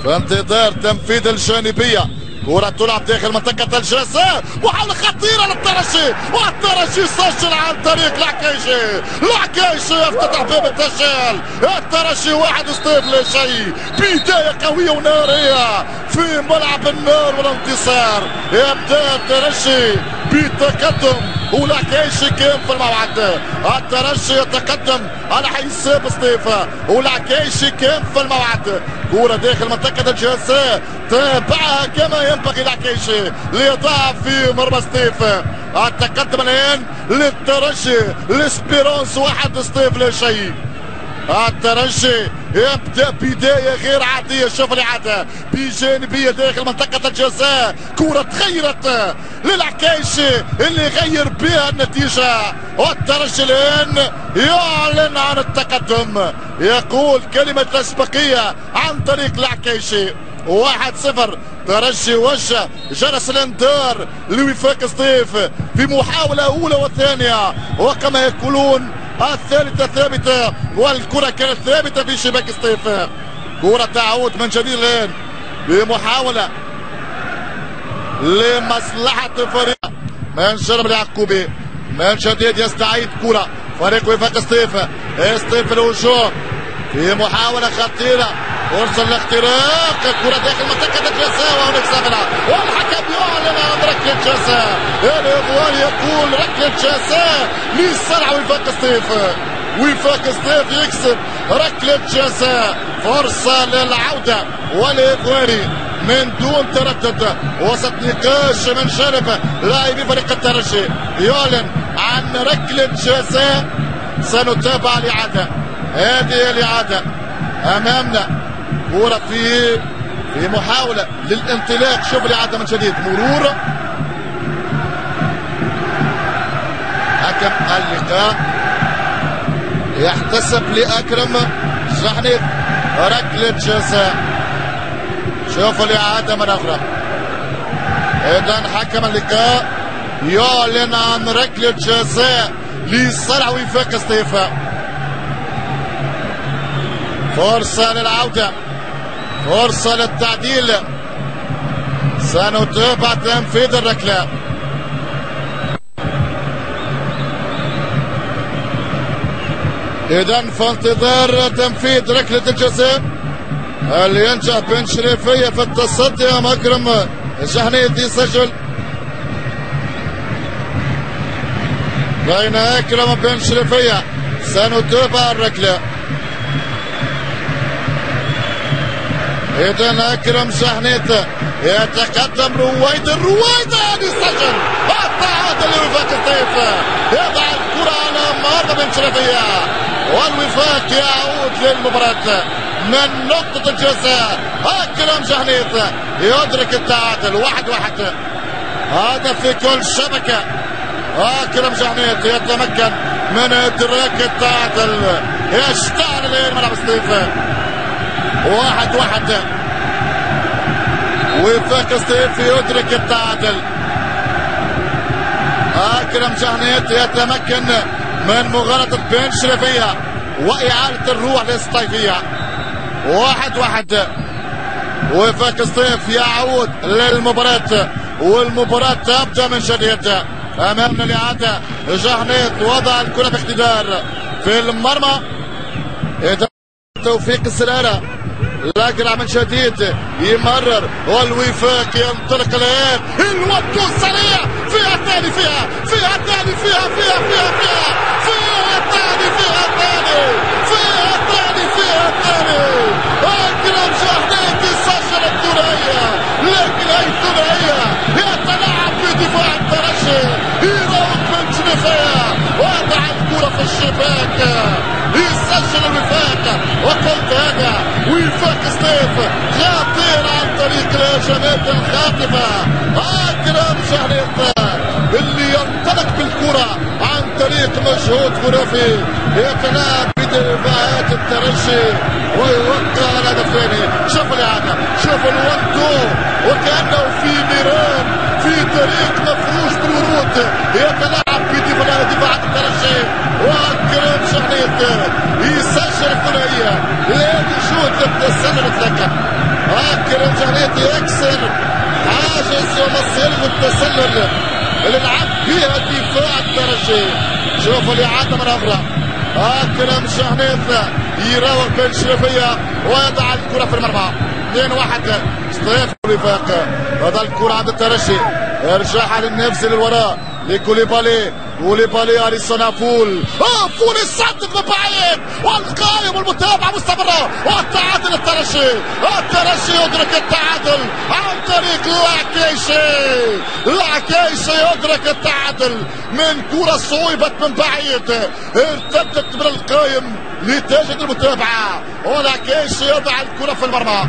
في انتظار تنفيذ الجانبية. كرة تلعب داخل منطقة الجزاء، محاولة خطيرة للترجي، والترجي سجل عن طريق العكايشي. العكايشي يفتتح باب التسجيل. الترجي 1-0 لا شيء. بداية قوية ونارية في ملعب النار والانتصار. يبدأ الترجي بتقدم والعكايشي كان في الموعد. الترجي يتقدم على حساب سطيفة والعكايشي كان في الموعد. كرة داخل منطقة الجزاء تابعها كما ينبغي العكايشي ليضع في مرمى سطيفة. التقدم الآن للترجي لسبيرونس 1-0 لا شيء. الترجي يبدا بدايه غير عاديه. شوف الاعاده بجانبيه داخل منطقه الجزاء. كره تغيرت للعكايشي اللي غير بها النتيجه. والترجي الان يعلن عن التقدم، يقول كلمه الاسبقيه عن طريق العكايشي. 1-0. ترجي وجه جرس الانذار لوفاق سطيف في محاوله اولى وثانيه، وكما يقولون الثالثة ثابتة، والكرة كانت ثابتة في شباك سطيف. كرة تعود من جديد الآن بمحاولة لمصلحة الفريق من جانب اليعقوبي. من جديد يستعيد كرة فريق وفاق سطيف. سطيف الهجوم في محاولة خطيرة، فرصة الاختراق، كرة داخل منطقة الجزاء وهناك سافلة، والحكم يعلن عن ركلة جزاء. الإضوان يقول ركلة جزاء لصالح وفاق سطيف. وفاق سطيف يكسب ركلة جزاء. فرصة للعودة والإضواني من دون تردد. وسط نقاش من جانب لاعبي فريق الترجي يعلن عن ركلة جزاء. سنتابع الإعادة. هذه الإعادة أمامنا. كرة في محاولة للانطلاق. شوف الإعادة من جديد. مرور حكم اللقاء يحتسب لأكرم جحنيف ركلة جزاء. شوف الإعادة مرة أخرى. إذا حكم اللقاء يعلن عن ركلة جزاء لصالح وفاق سطيف. فرصة للعودة، فرصة للتعديل. سنتابع تنفيذ الركلة. إذا في انتظار تنفيذ ركلة الجزاء اللي ينجح بن شريفية في التصدي أمام أكرم جحنيف يسجل. بين أكرم بن شريفية. سنتابع الركلة. إذا أكرم جحنيف يتقدم رويدا يسجل التعادل لوفاق سطيف. يضع الكرة على مرمى بن شريفية والوفاق يعود للمباراة من نقطة الجزاء. أكرم جحنيف يدرك التعادل 1-1. هذا في كل شبكة. أكرم جحنيف يتمكن من إدراك التعادل. يشتعل الآن ملعب سطيف 1-1. وفاق سطيف يدرك التعادل. أكرم جحنيف يتمكن من مغالطة بن شريفية وإعادة الروح للسطيفية. 1-1. وفاق سطيف يعود للمباراة والمباراة تبدأ من جديد. أمامنا الإعادة. جحنيف وضع الكرة باقتدار في المرمى. توفيق السرارة لاقرع من جديد يمرر والوفاق ينطلق الآن. الوقت السريع فيها الثاني فيها الثاني أكرم جحنيف يسجل الثنائية، لكن هي الثنائية يتلاعب بدفاع الترجي. يراوغ بن شريفية وضع الكرة في الشباك. يسجل الوفاق. وقلت هذا وفاق سطيف خطير عن طريق الهجمات الخاطفة. أكرم جحنيف اللي ينطلق بالكرة عن طريق مجهود خرافي يتلاعب بدفاعات الترجي ويوقع الهدف الثاني. شوف الإعادة، شوف الوقت وكأنه في نيران في طريق مفروش بالورود. يتلاعب بدفاعات الترجي وأكرم جحنيف يسجل الثنائية. لا وجود للتسلل اطلاقا. الجنيتي يكسر حاجز ومصير التسلل اللي لعب فيها دفاع الترجي. شوفوا الإعادة مرة أخرى. أكرم شهنيث يراوغ بن شرفية ويضع الكرة في المرمى. 2-1 ستيف وفاق. هذا الكرة عند الترجي، ارجعها للنفس للوراء لكوليبالي. كوليبالي أليسون فول فول يصدق من بعيد والقائم والمتابعة مستمرة والتعادل. الترجي يدرك التعادل عن طريق لاكيشي. لاكيشي يدرك التعادل من كرة صويبت من بعيد ارتدت من القائم لتجد المتابعة ولاكيشي يضع الكرة في المرمى.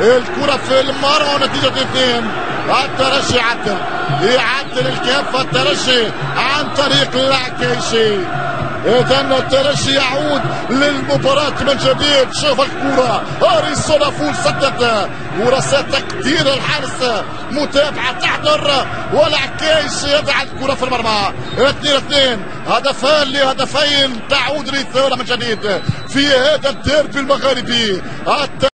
الكرة في المرمى ونتيجة 2. الترجي يعدل الكفة الترجي عن طريق لاكيشي. إذا الترجي يعود للمباراة من جديد. شوف الكرة أليسون فول سدد ورسات تقدير الحارس متابعة تحضر ولاكيشي يضع الكرة في المرمى. 2-2 هدفان لهدفين تعود للثورة من جديد في هذا الديربي المغربي.